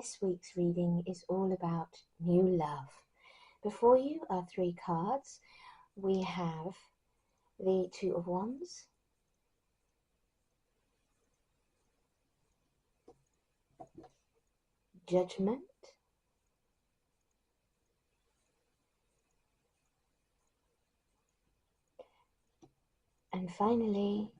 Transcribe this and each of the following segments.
this week's reading is all about new love. Before you are 3 cards. We have the Two of Wands, Judgment, and finally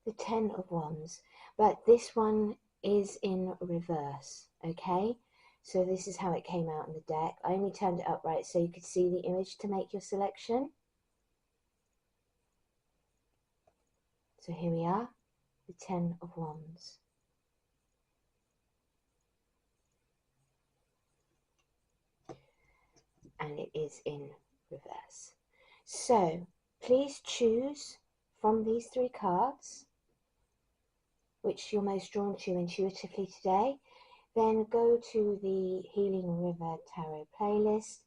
the Ten of Wands. But this one is in reverse, okay? So this is how it came out in the deck. I only turned it upright so you could see the image to make your selection. So here we are, the Ten of Wands. And it is in reverse. So please choose from these 3 cards which you're most drawn to intuitively today. Then go to the Healing River Tarot playlist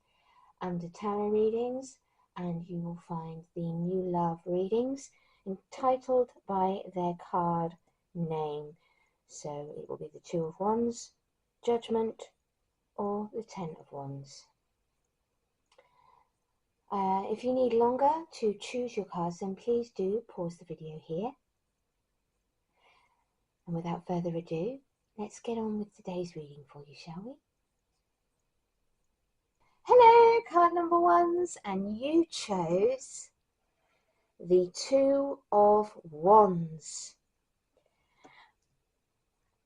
under Tarot Readings, and you will find the New Love readings entitled by their card name. So it will be the Two of Wands, Judgment, or the Ten of Wands. If you need longer to choose your cards, then please do pause the video here. And without further ado, let's get on with today's reading for you, shall we? Hello, card number 1s, and you chose the Two of Wands.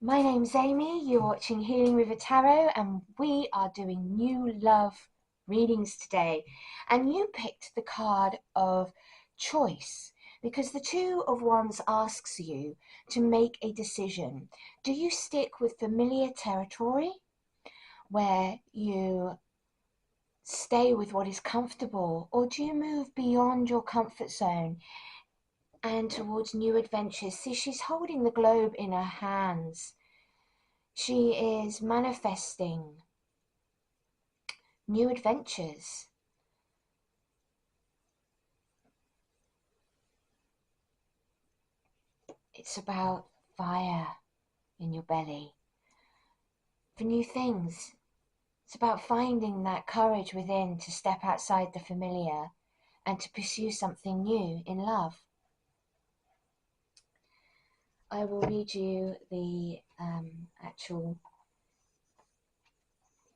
My name's Amy, you're watching Healing River Tarot, and we are doing New Love readings today. And you picked the card of choice, because the Two of Wands asks you to make a decision. Do you stick with familiar territory, where you stay with what is comfortable, or do you move beyond your comfort zone and towards new adventures? See, she's holding the globe in her hands. She is manifesting new adventures. It's about fire in your belly for new things. It's about finding that courage within to step outside the familiar and to pursue something new in love. I will read you the actual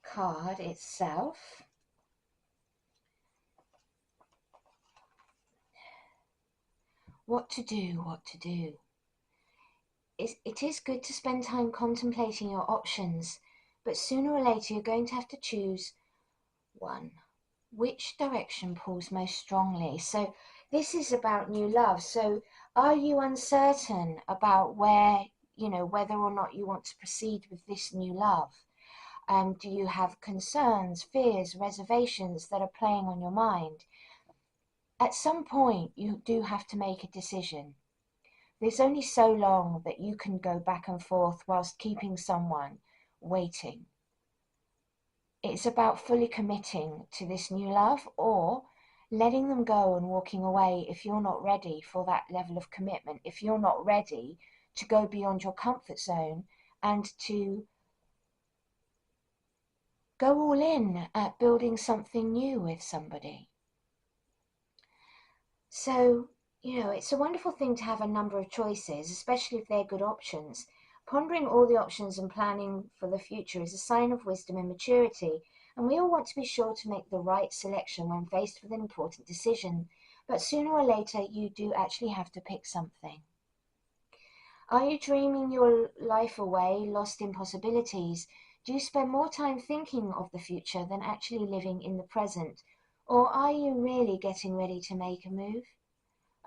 card itself. What to do, what to do. It is good to spend time contemplating your options, but sooner or later you're going to have to choose one. Which direction pulls most strongly? So this is about new love. So are you uncertain about whether or not you want to proceed with this new love? Do you have concerns, fears, reservations that are playing on your mind? At some point you do have to make a decision. There's only so long that you can go back and forth whilst keeping someone waiting. It's about fully committing to this new love, or letting them go and walking away if you're not ready for that level of commitment, if you're not ready to go beyond your comfort zone and to go all in at building something new with somebody. So, it's a wonderful thing to have a number of choices, especially if they're good options. Pondering all the options and planning for the future is a sign of wisdom and maturity, and we all want to be sure to make the right selection when faced with an important decision. But sooner or later, you do actually have to pick something. Are you dreaming your life away, lost in possibilities? Do you spend more time thinking of the future than actually living in the present? Or are you really getting ready to make a move?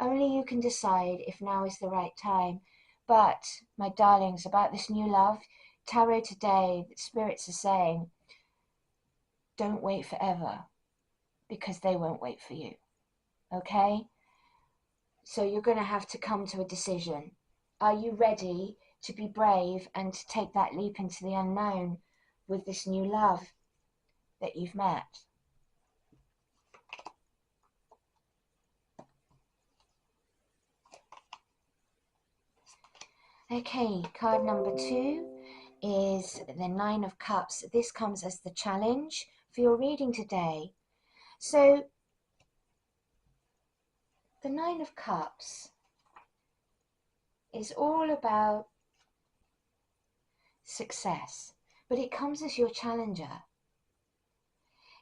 Only you can decide if now is the right time. But, my darlings, about this new love, Tarot today, the spirits are saying, don't wait forever, because they won't wait for you. Okay? So you're going to have to come to a decision. Are you ready to be brave and to take that leap into the unknown with this new love that you've met? Okay, card number 2. is the Nine of Cups. This comes as the challenge for your reading today. So the Nine of Cups is all about success, but it comes as your challenger.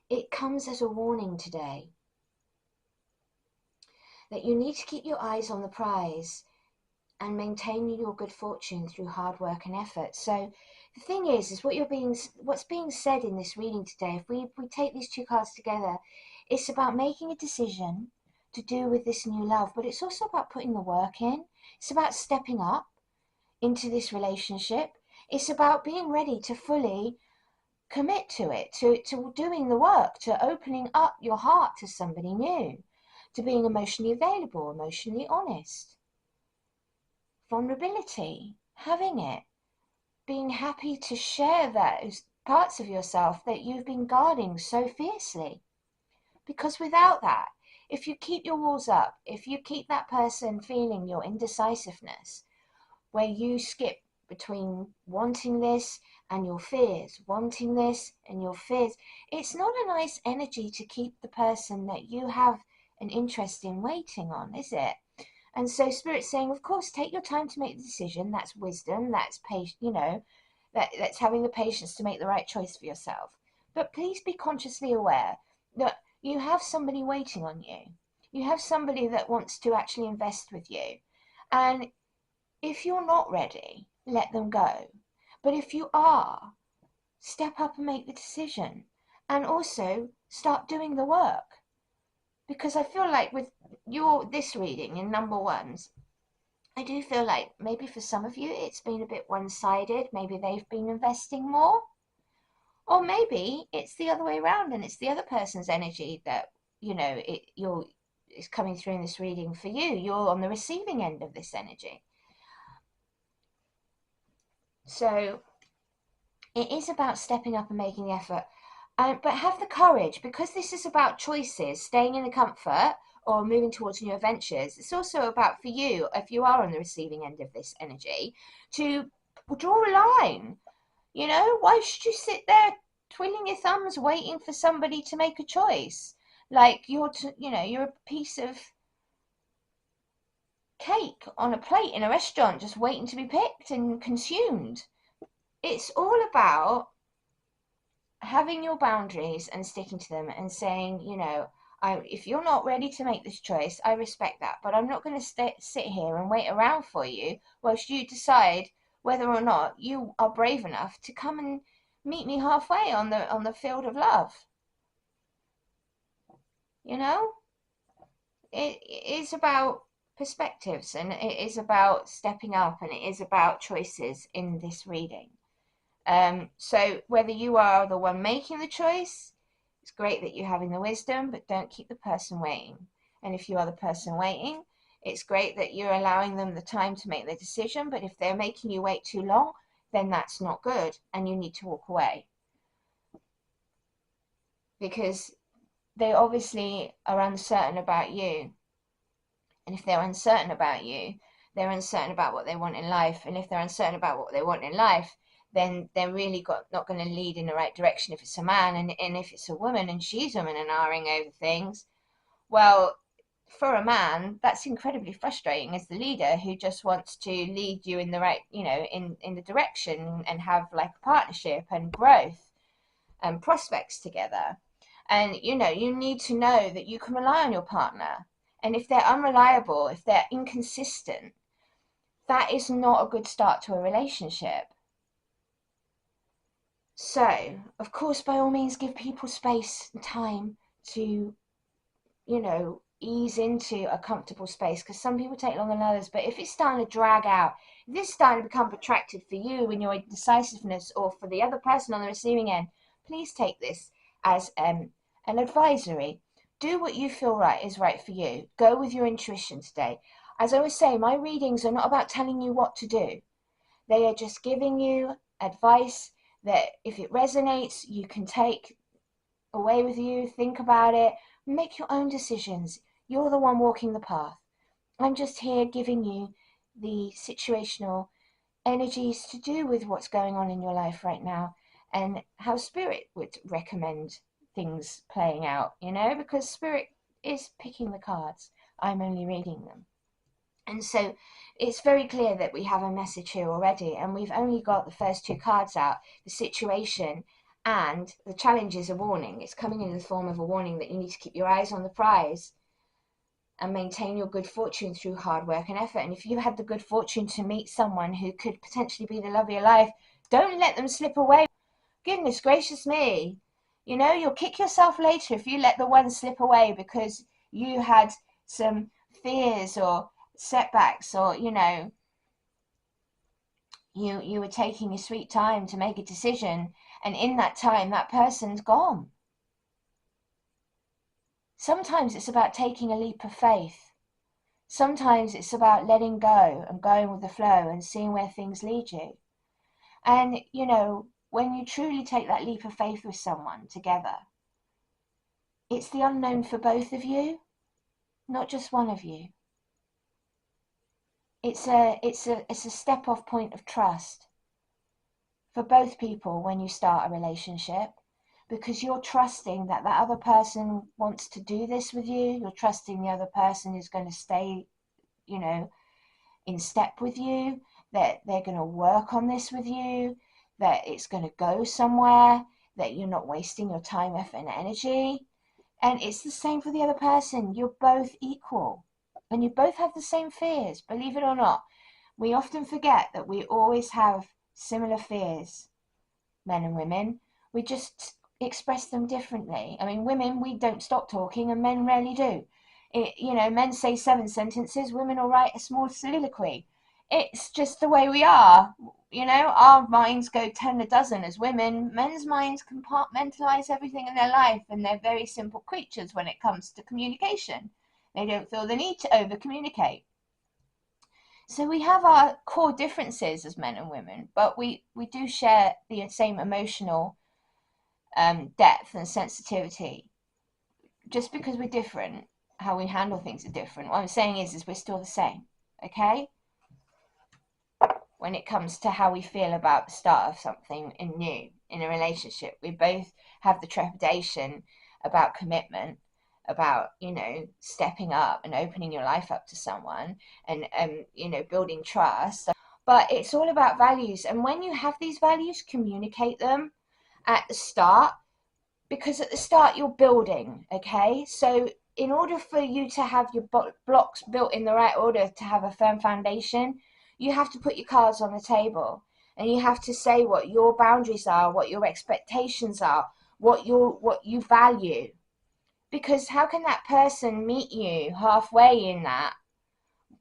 It comes as a warning today that you need to keep your eyes on the prize and maintain your good fortune through hard work and effort. So the thing is what's being said in this reading today, if we take these two cards together, it's about making a decision to do with this new love, but it's also about putting the work in. It's about stepping up into this relationship. It's about being ready to fully commit to it, to doing the work, to opening up your heart to somebody new, to being emotionally available, emotionally honest. Vulnerability, having it, being happy to share those parts of yourself that you've been guarding so fiercely. Because without that, if you keep your walls up, if you keep that person feeling your indecisiveness, where you skip between wanting this and your fears, wanting this and your fears, it's not a nice energy to keep the person that you have an interest in waiting on, is it? And so Spirit's saying, of course, take your time to make the decision. That's wisdom. That's patience. That's having the patience to make the right choice for yourself. But please be consciously aware that you have somebody waiting on you. You have somebody that wants to actually invest with you. And if you're not ready, let them go. But if you are, step up and make the decision. And also start doing the work. Because I feel like with this reading in number ones, I do feel like maybe for some of you it's been a bit one-sided. Maybe they've been investing more. Or maybe it's the other way around and it's the other person's energy that, is coming through in this reading for you. You're on the receiving end of this energy. So it is about stepping up and making the effort. But have the courage, because this is about choices, staying in the comfort or moving towards new adventures. It's also about, for you, if you are on the receiving end of this energy, to draw a line. Why should you sit there twiddling your thumbs waiting for somebody to make a choice? Like you're a piece of cake on a plate in a restaurant just waiting to be picked and consumed. It's all about having your boundaries and sticking to them and saying, if you're not ready to make this choice, I respect that, but I'm not going to sit here and wait around for you whilst you decide whether or not you are brave enough to come and meet me halfway on the field of love. It is about perspectives, and it is about stepping up, and it is about choices in this reading. So whether you are the one making the choice, it's great that you're having the wisdom, but don't keep the person waiting. And if you are the person waiting, it's great that you're allowing them the time to make their decision, but if they're making you wait too long, then that's not good and you need to walk away. Because they obviously are uncertain about you. And if they're uncertain about you, they're uncertain about what they want in life. And if they're uncertain about what they want in life, then they're really not going to lead in the right direction if it's a man. And if it's a woman and she's woman and ahhing over things, well, for a man, that's incredibly frustrating as the leader who just wants to lead you in the right, in the direction and have like a partnership and growth and prospects together. And, you need to know that you can rely on your partner. And if they're unreliable, if they're inconsistent, that is not a good start to a relationship. So, of course, by all means, give people space and time to, ease into a comfortable space, because some people take longer than others. But if it's starting to drag out, if this is starting to become protracted for you in your indecisiveness or for the other person on the receiving end, please take this as an advisory. Do what you feel is right for you. Go with your intuition today. As I always say, my readings are not about telling you what to do. They are just giving you advice that if it resonates, you can take away with you, think about it, make your own decisions. You're the one walking the path. I'm just here giving you the situational energies to do with what's going on in your life right now, and how spirit would recommend things playing out, because spirit is picking the cards. I'm only reading them. And so it's very clear that we have a message here already, and we've only got the first two cards out, the situation and the challenge is a warning. It's coming in the form of a warning that you need to keep your eyes on the prize and maintain your good fortune through hard work and effort. And if you had the good fortune to meet someone who could potentially be the love of your life, don't let them slip away. Goodness gracious me. You'll kick yourself later if you let the one slip away because you had some fears or setbacks, or you were taking your sweet time to make a decision, and in that time that person's gone. Sometimes it's about taking a leap of faith. Sometimes it's about letting go and going with the flow and seeing where things lead you. And when you truly take that leap of faith with someone together, it's the unknown for both of you, not just one of you. It's a step off point of trust for both people when you start a relationship, because you're trusting that other person wants to do this with you. You're trusting the other person is going to stay, in step with you, that they're going to work on this with you, that it's going to go somewhere, that you're not wasting your time, effort, and energy. And it's the same for the other person. You're both equal. And you both have the same fears, believe it or not. We often forget that we always have similar fears, men and women. We just express them differently. I mean, women, we don't stop talking, and men rarely do. Men say 7 sentences, women will write a small soliloquy. It's just the way we are. Our minds go 10 a dozen as women. Men's minds compartmentalize everything in their life, and they're very simple creatures when it comes to communication. They don't feel the need to over-communicate. So we have our core differences as men and women, but we do share the same emotional depth and sensitivity. Just because we're different, how we handle things are different. What I'm saying is we're still the same, okay? When it comes to how we feel about the start of something new in a relationship, we both have the trepidation about commitment, about stepping up and opening your life up to someone, and building trust. But it's all about values, and when you have these values, communicate them at the start, because at the start you're building, okay? So in order for you to have your blocks built in the right order to have a firm foundation, you have to put your cards on the table, and you have to say what your boundaries are, what your expectations are, what you value. Because how can that person meet you halfway in that?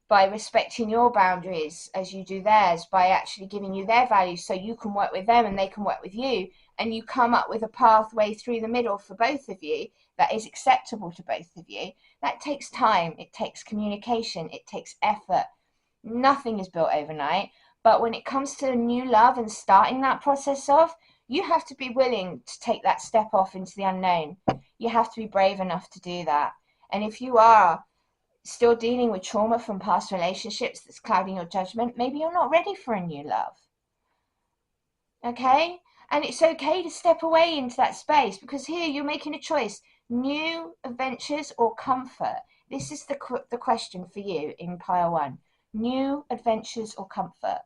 By respecting your boundaries as you do theirs, by actually giving you their values so you can work with them and they can work with you, and you come up with a pathway through the middle for both of you that is acceptable to both of you. That takes time, it takes communication, it takes effort. Nothing is built overnight, but when it comes to new love and starting that process off, you have to be willing to take that step off into the unknown. You have to be brave enough to do that. And if you are still dealing with trauma from past relationships that's clouding your judgment, maybe you're not ready for a new love. Okay? And it's okay to step away into that space, because here you're making a choice. New adventures or comfort? This is the question for you in pile 1. New adventures or comfort?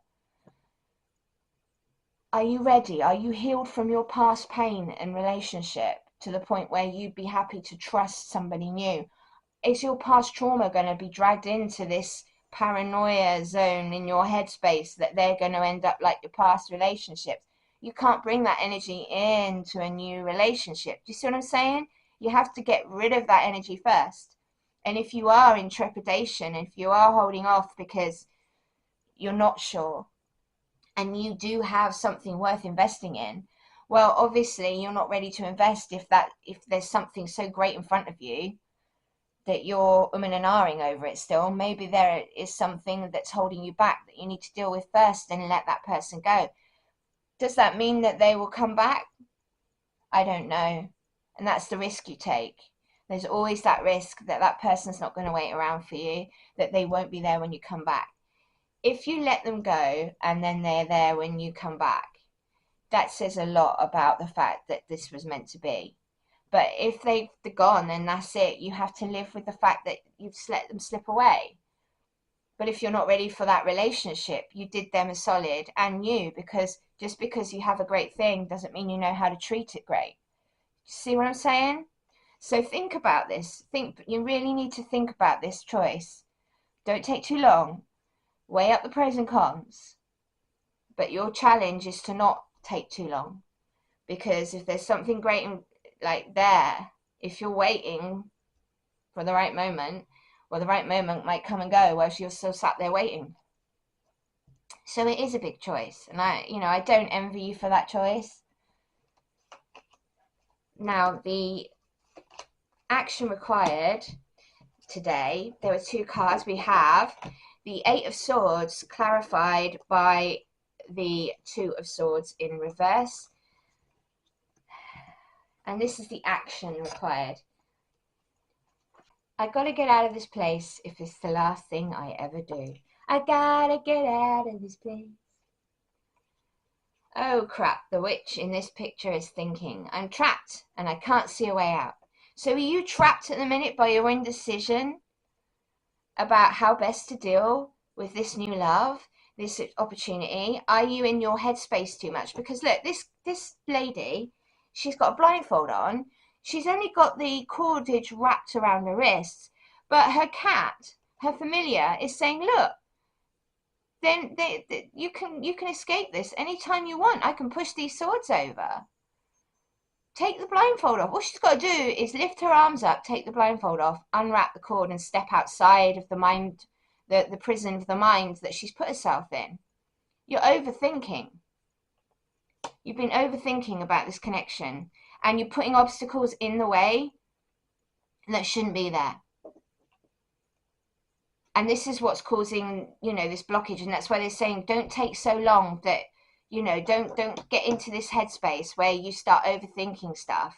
Are you ready? Are you healed from your past pain and relationship to the point where you'd be happy to trust somebody new? Is your past trauma going to be dragged into this paranoia zone in your headspace that they're going to end up like your past relationships? You can't bring that energy into a new relationship. Do you see what I'm saying? You have to get rid of that energy first. And if you are in trepidation, if you are holding off because you're not sure, and you do have something worth investing in, well, obviously you're not ready to invest if there's something so great in front of you that you're and ahhing over it still. Maybe there is something that's holding you back that you need to deal with first and let that person go. Does that mean that they will come back? I don't know. And that's the risk you take. There's always that risk that that person's not going to wait around for you, that they won't be there when you come back. if you let them go and then they're there when you come back, that says a lot about the fact that this was meant to be. But if they're gone, then that's it. You have to live with the fact that you've let them slip away. But if you're not ready for that relationship, you did them a solid, and you, because just because you have a great thing doesn't mean you know how to treat it great. See what I'm saying? So think about this. You really need to think about this choice. Don't take too long. Weigh up the pros and cons. But your challenge is to not take too long. Because if there's something great like there, if you're waiting for the right moment, well, the right moment might come and go whilst you're still sat there waiting. So it is a big choice, and I don't envy you for that choice. Now, the action required today, there were 2 cards. We have the 8 of Swords clarified by the 2 of Swords in reverse. And this is the action required. I gotta get out of this place if it's the last thing I ever do. I gotta get out of this place. Oh crap, the witch in this picture is thinking, I'm trapped and I can't see a way out. So are you trapped at the minute by your indecision about how best to deal with this new love, this opportunity? Are you in your headspace too much? Because look, this lady, she's got a blindfold on. She's only got the cordage wrapped around her wrists, but her cat, her familiar, is saying, look, then you can escape this anytime you want. I can push these swords over. Take the blindfold off. All she's got to do is lift her arms up, take the blindfold off, unwrap the cord, and step outside of the mind, the prison of the mind that she's put herself in. You're overthinking. You've been overthinking about this connection, and you're putting obstacles in the way that shouldn't be there. And this is what's causing, this blockage. And that's why they're saying, don't take so long that, don't get into this headspace where you start overthinking stuff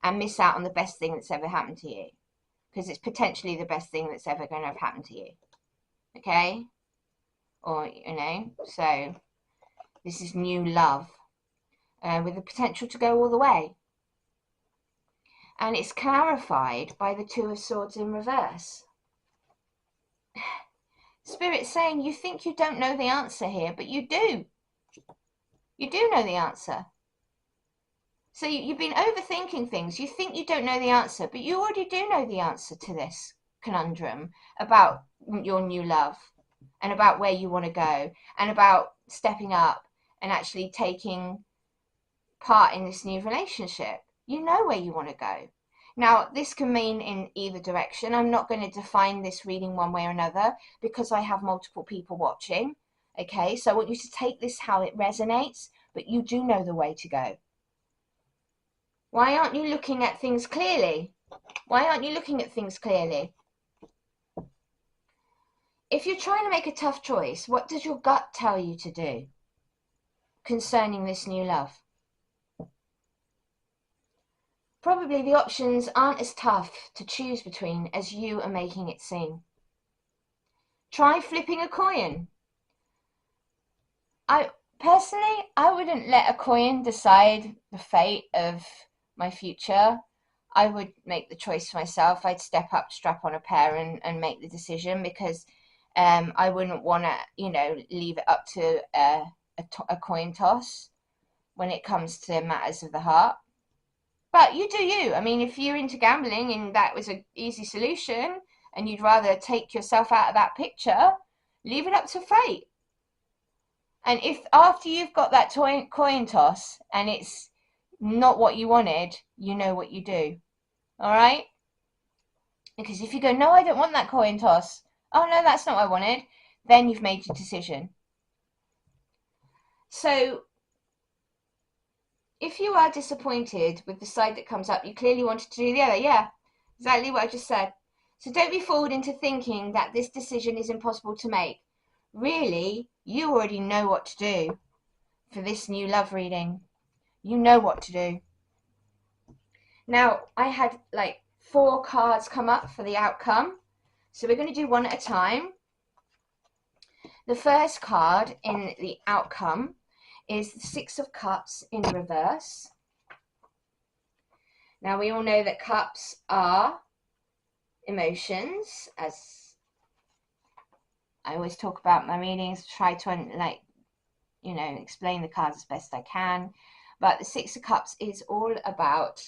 and miss out on the best thing that's ever happened to you. Because it's potentially the best thing that's ever going to have happened to you. Okay? Or, so this is new love with the potential to go all the way. And it's clarified by the 2 of Swords in reverse. Spirit's saying you think you don't know the answer here, but you do. You do know the answer. So you've been overthinking things. You think you don't know the answer, but you already do know the answer to this conundrum about your new love and about where you want to go and about stepping up and actually taking part in this new relationship. You know where you want to go. Now, this can mean in either direction. I'm not going to define this reading one way or another because I have multiple people watching. Okay, so I want you to take this how it resonates, but you do know the way to go. Why aren't you looking at things clearly? Why aren't you looking at things clearly? If you're trying to make a tough choice, what does your gut tell you to do concerning this new love? Probably the options aren't as tough to choose between as you are making it seem. Try flipping a coin. Personally, I wouldn't let a coin decide the fate of my future. I would make the choice for myself. I'd step up, strap on a pair and make the decision because I wouldn't want to, leave it up to a coin toss when it comes to matters of the heart. But you do you. I mean, if you're into gambling and that was an easy solution and you'd rather take yourself out of that picture, leave it up to fate. And if after you've got that coin toss and it's not what you wanted, you know what you do. All right? Because if you go, no, I don't want that coin toss. Oh, no, that's not what I wanted. Then you've made your decision. So if you are disappointed with the side that comes up, you clearly wanted to do the other. Yeah, exactly what I just said. So don't be fooled into thinking that this decision is impossible to make. Really, you already know what to do for this new love reading. You know what to do. Now, I had like 4 cards come up for the outcome. So we're going to do one at a time. The first card in the outcome is the Six of Cups in reverse. Now, we all know that cups are emotions, as I always talk about my readings, try to explain the cards as best I can. But the Six of Cups is all about,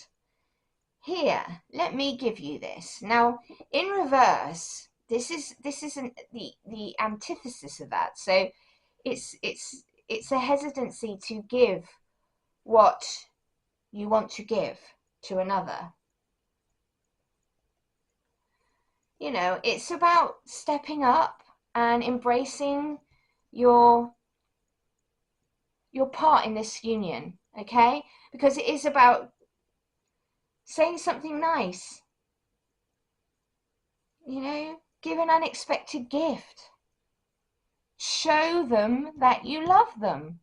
here, let me give you this. Now, in reverse, this is the antithesis of that. So it's a hesitancy to give what you want to give to another. You know, it's about stepping up and embracing your part in this union, okay? Because it is about saying something nice, you know, give an unexpected gift, show them that you love them.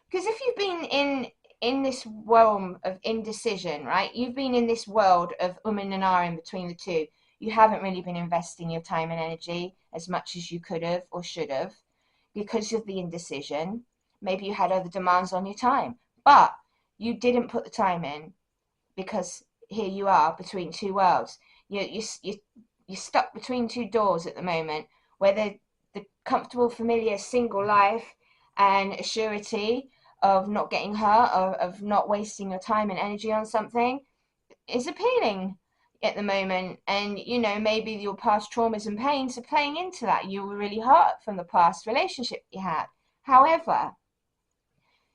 Because if you've been in this realm of indecision, right, you've been in this world of and ahhing between the two, you haven't really been investing your time and energy as much as you could have or should have because of the indecision. Maybe you had other demands on your time, but you didn't put the time in, because here you are between two worlds. You're stuck between two doors at the moment, where the comfortable, familiar single life and a surety of not getting hurt, of not wasting your time and energy on something, is appealing at the moment. And you know, maybe your past traumas and pains are playing into that. You were really hurt from the past relationship you had. However,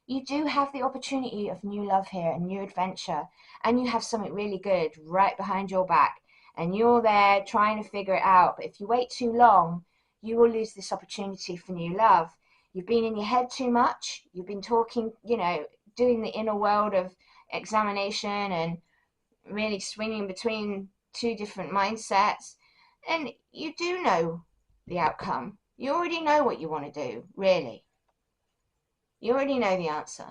you do have the opportunity of new love here and new adventure, and you have something really good right behind your back, and you're there trying to figure it out. But if you wait too long, you will lose this opportunity for new love. You've been in your head too much. You've been talking, you know, doing the inner world of examination and really swinging between two different mindsets. And you do know the outcome. You already know what you want to do, really. You already know the answer.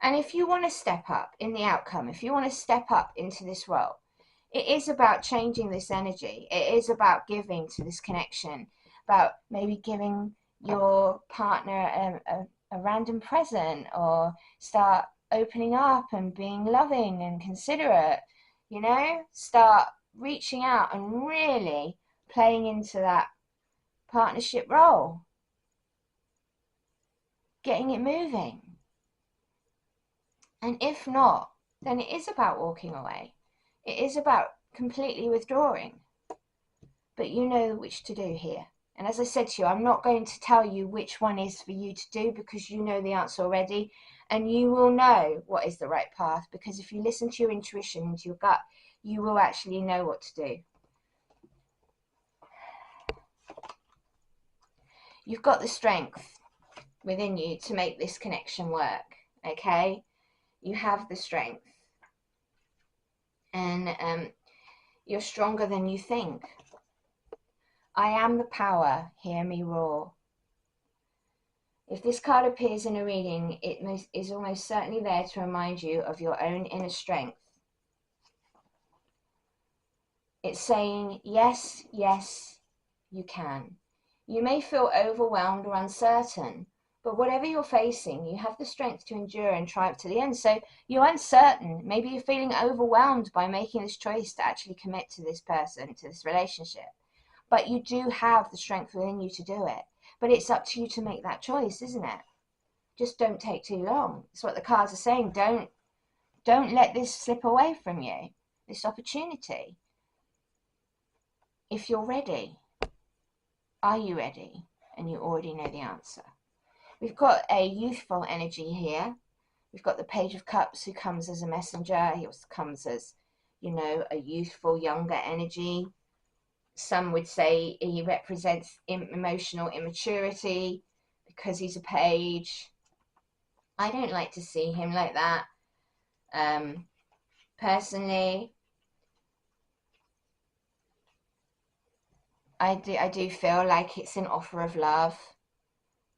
And if you want to step up in the outcome, if you want to step up into this role, it is about changing this energy. It is about giving to this connection, about maybe giving your partner a random present, or start opening up and being loving and considerate, you know, start reaching out and really playing into that partnership role, getting it moving. And if not, then it is about walking away. It is about completely withdrawing. But you know which to do here. And as I said to you, I'm not going to tell you which one is for you to do, because you know the answer already. And you will know what is the right path, because if you listen to your intuition and to your gut, you will actually know what to do. You've got the strength within you to make this connection work, okay? You have the strength. And you're stronger than you think. I am the power, hear me roar. If this card appears in a reading, it is almost certainly there to remind you of your own inner strength. It's saying, yes, yes, you can. You may feel overwhelmed or uncertain, but whatever you're facing, you have the strength to endure and triumph to the end. So you're uncertain. Maybe you're feeling overwhelmed by making this choice to actually commit to this person, to this relationship. But you do have the strength within you to do it. But it's up to you to make that choice, isn't it? Just don't take too long. That's what the cards are saying. Don't let this slip away from you, this opportunity. If you're ready, are you ready? And you already know the answer. We've got a youthful energy here. We've got the Page of Cups, who comes as a messenger. He also comes as, you know, a youthful, younger energy. Some would say he represents emotional immaturity because he's a page. I don't like to see him like that. Personally, I do feel like it's an offer of love.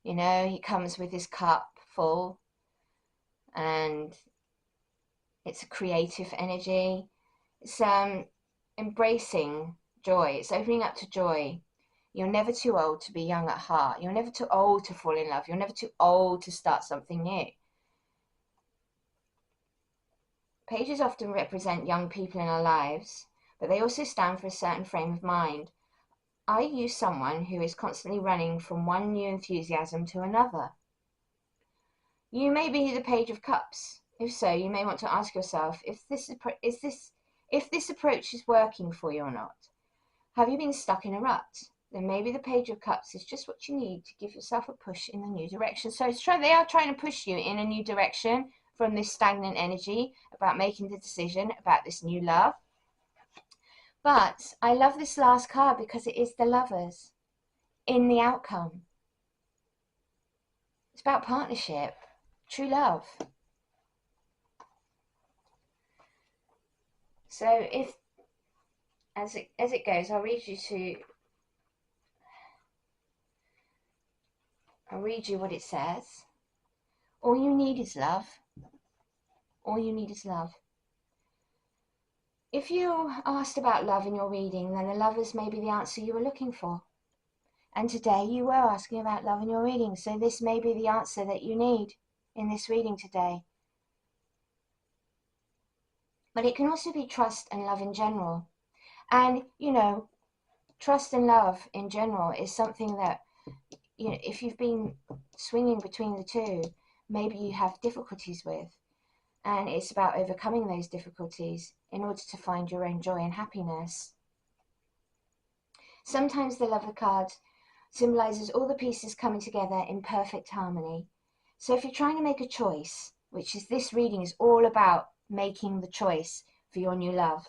You know, he comes with his cup full, and it's a creative energy. It's embracing joy. It's opening up to joy. You're never too old to be young at heart. You're never too old to fall in love. You're never too old to start something new. Pages often represent young people in our lives, but they also stand for a certain frame of mind. Are you someone who is constantly running from one new enthusiasm to another? You may be the Page of Cups. If so, you may want to ask yourself if this approach is working for you or not. Have you been stuck in a rut? Then maybe the Page of Cups is just what you need to give yourself a push in a new direction. So they are trying to push you in a new direction from this stagnant energy about making the decision about this new love. But I love this last card because it is the Lovers in the outcome. It's about partnership, true love. So if, as it goes, I'll read you what it says. All you need is love. All you need is love. If you asked about love in your reading, then the Lovers may be the answer you were looking for. And today you were asking about love in your reading, so this may be the answer that you need in this reading today. But it can also be trust and love in general. And, trust and love in general is something that, if you've been swinging between the two, maybe you have difficulties with. And it's about overcoming those difficulties in order to find your own joy and happiness. Sometimes the Lover card symbolizes all the pieces coming together in perfect harmony. So if you're trying to make a choice, which is this reading is all about making the choice for your new love,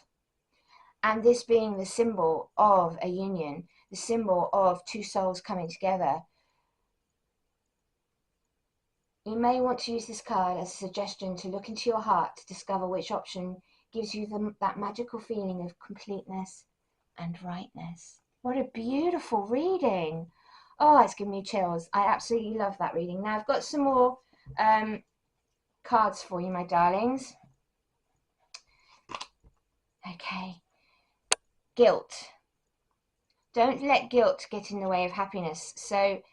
and this being the symbol of a union, the symbol of two souls coming together, you may want to use this card as a suggestion to look into your heart to discover which option gives you that magical feeling of completeness and rightness. What a beautiful reading. Oh, it's giving me chills. I absolutely love that reading. Now I've got some more cards for you, my darlings. Okay. Guilt. Don't let guilt get in the way of happiness. So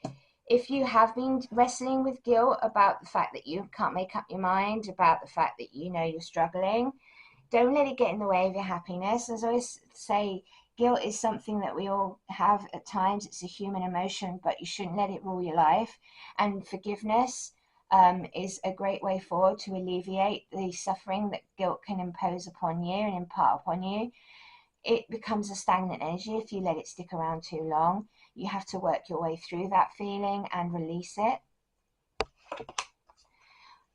if you have been wrestling with guilt about the fact that you can't make up your mind, about the fact that you're struggling, don't let it get in the way of your happiness. As I always say, guilt is something that we all have at times. It's a human emotion, but you shouldn't let it rule your life. And forgiveness is a great way forward to alleviate the suffering that guilt can impose upon you and impart upon you. It becomes a stagnant energy if you let it stick around too long. You have to work your way through that feeling and release it.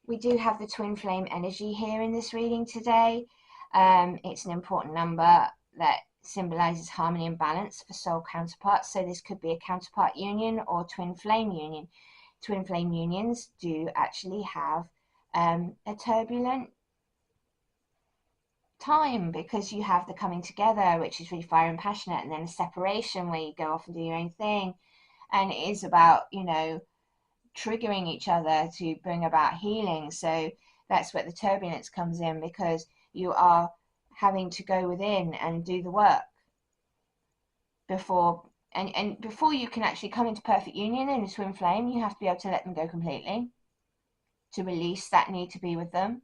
We do have the twin flame energy here in this reading today. It's an important number that symbolizes harmony and balance for soul counterparts. So this could be a counterpart union or twin flame union. Twin flame unions do actually have a turbulent time because you have the coming together, which is really fire and passionate, and then a separation where you go off and do your own thing. And it is about, triggering each other to bring about healing. So that's where the turbulence comes in, because you are having to go within and do the work before you can actually come into perfect union in a twin flame. You have to be able to let them go completely, to release that need to be with them.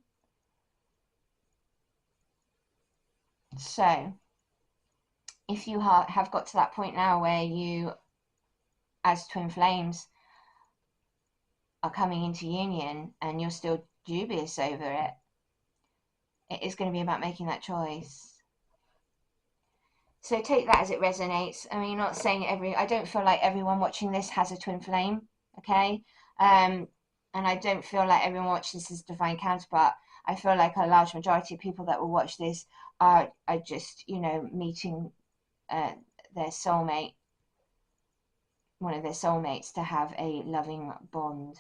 So if you have got to that point now where you, as twin flames, are coming into union and you're still dubious over it, it is going to be about making that choice. So take that as it resonates. I mean, not saying I don't feel like everyone watching this has a twin flame, okay? And I don't feel like everyone watching this is a divine counterpart. I feel like a large majority of people that will watch this are just, meeting their soulmate, one of their soulmates, to have a loving bond.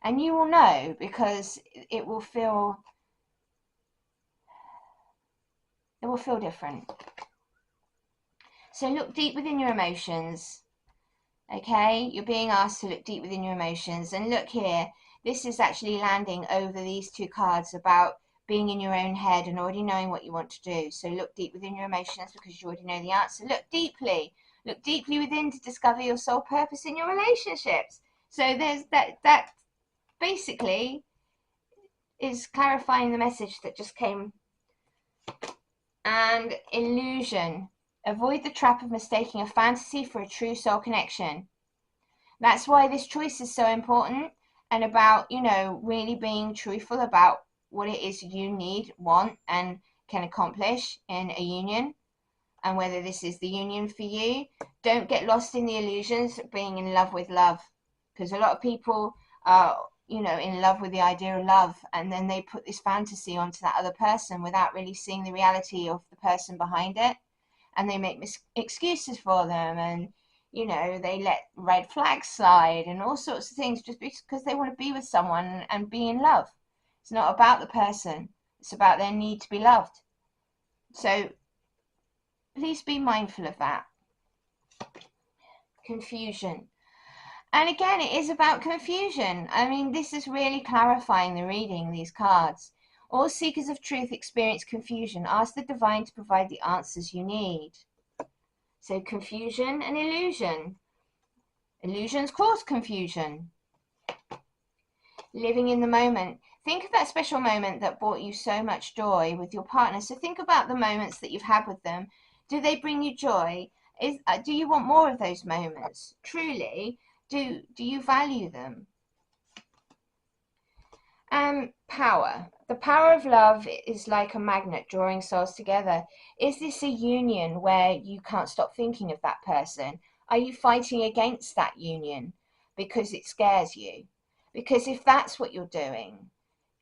And you will know, because it will feel different. So look deep within your emotions. Okay, you're being asked to look deep within your emotions. And look here, this is actually landing over these two cards about being in your own head and already knowing what you want to do. So look deep within your emotions because you already know the answer. Look deeply Look deeply within to discover your soul purpose in your relationships. So there's that basically is clarifying the message that just came. And illusion. Avoid the trap of mistaking a fantasy for a true soul connection. That's why this choice is so important, and about, really being truthful about what it is you need, want, and can accomplish in a union, and whether this is the union for you. Don't get lost in the illusions of being in love with love, because a lot of people are, in love with the idea of love, and then they put this fantasy onto that other person without really seeing the reality of the person behind it, and they make excuses for them, and they let red flags slide and all sorts of things just because they want to be with someone and be in love. It's not about the person, it's about their need to be loved. So please be mindful of that. Confusion. And again, it is about confusion. I mean, this is really clarifying the reading, these cards. All seekers of truth experience confusion. Ask the divine to provide the answers you need. So confusion and illusion. Illusions cause confusion. Living in the moment. Think of that special moment that brought you so much joy with your partner. So think about the moments that you've had with them. Do they bring you joy? Do you want more of those moments? Truly, do you value them? Power. The power of love is like a magnet drawing souls together. Is this a union where you can't stop thinking of that person? Are you fighting against that union because it scares you? Because if that's what you're doing,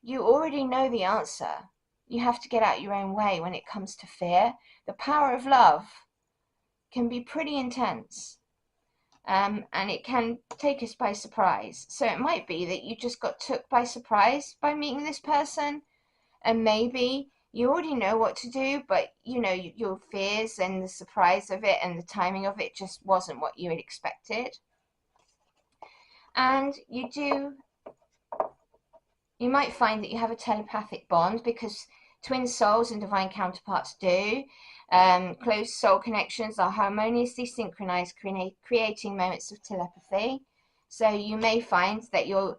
you already know the answer. You have to get out your own way when it comes to fear. The power of love can be pretty intense. And it can take us by surprise. So it might be that you just got took by surprise by meeting this person, and maybe you already know what to do, but your fears and the surprise of it and the timing of it just wasn't what you had expected. And you might find that you have a telepathic bond, because twin souls and divine counterparts do. Close soul connections are harmoniously synchronized, creating moments of telepathy. So you may find that you'll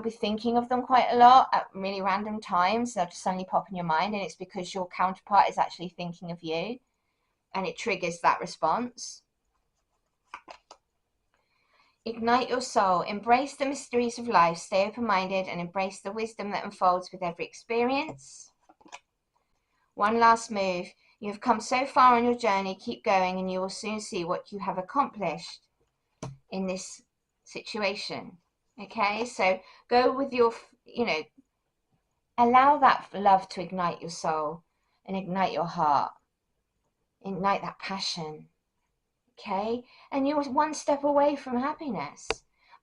be thinking of them quite a lot at really random times. They'll just suddenly pop in your mind, and it's because your counterpart is actually thinking of you, and it triggers that response. Ignite your soul. Embrace the mysteries of life. Stay open-minded and embrace the wisdom that unfolds with every experience. One last move. You have come so far on your journey. Keep going, and you will soon see what you have accomplished in this situation. Okay, so go with your, allow that love to ignite your soul and ignite your heart. Ignite that passion. Okay, and you're one step away from happiness.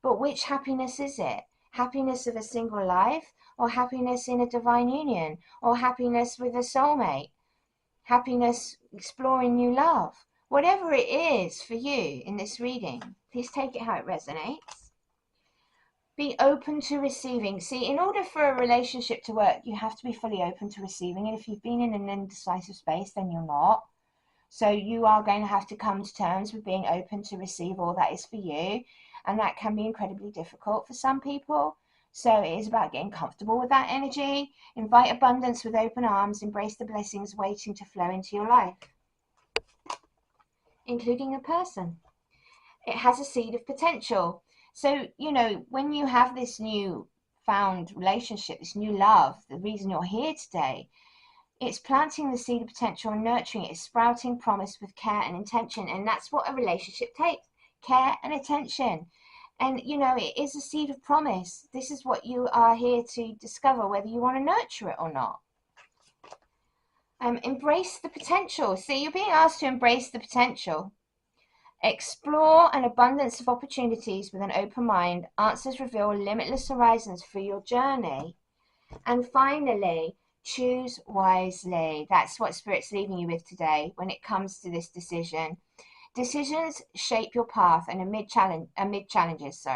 But which happiness is it? Happiness of a single life, or happiness in a divine union, or happiness with a soulmate? Happiness exploring new love? Whatever it is for you in this reading, please take it how it resonates. Be open to receiving. See, in order for a relationship to work, you have to be fully open to receiving. And if you've been in an indecisive space, then you're not. So you are going to have to come to terms with being open to receive all that is for you. And that can be incredibly difficult for some people. So it is about getting comfortable with that energy. Invite abundance with open arms. Embrace the blessings waiting to flow into your life, including a person. It has a seed of potential. So, when you have this new found relationship, this new love, the reason you're here today, it's planting the seed of potential and nurturing it. It's sprouting promise with care and intention. And that's what a relationship takes. Care and attention. And, it is a seed of promise. This is what you are here to discover, whether you want to nurture it or not. Embrace the potential. See, you're being asked to embrace the potential. Explore an abundance of opportunities with an open mind. Answers reveal limitless horizons for your journey. And finally, choose wisely. That's what Spirit's leaving you with today when it comes to this decision. Decisions shape your path and amid challenges.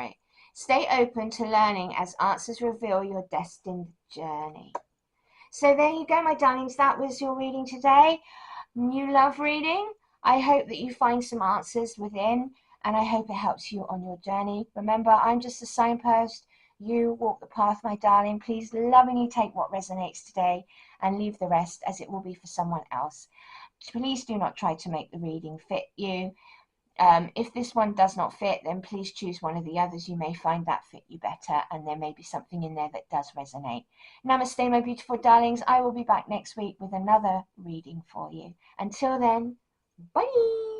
Stay open to learning as answers reveal your destined journey. So there you go, my darlings. That was your reading today. New love reading. I hope that you find some answers within, and I hope it helps you on your journey. Remember, I'm just a signpost. You walk the path, my darling. Please lovingly take what resonates today and leave the rest, as it will be for someone else. Please do not try to make the reading fit you. If this one does not fit, then please choose one of the others. You may find that fit you better, and there may be something in there that does resonate. Namaste, my beautiful darlings. I will be back next week with another reading for you. Until then, bye.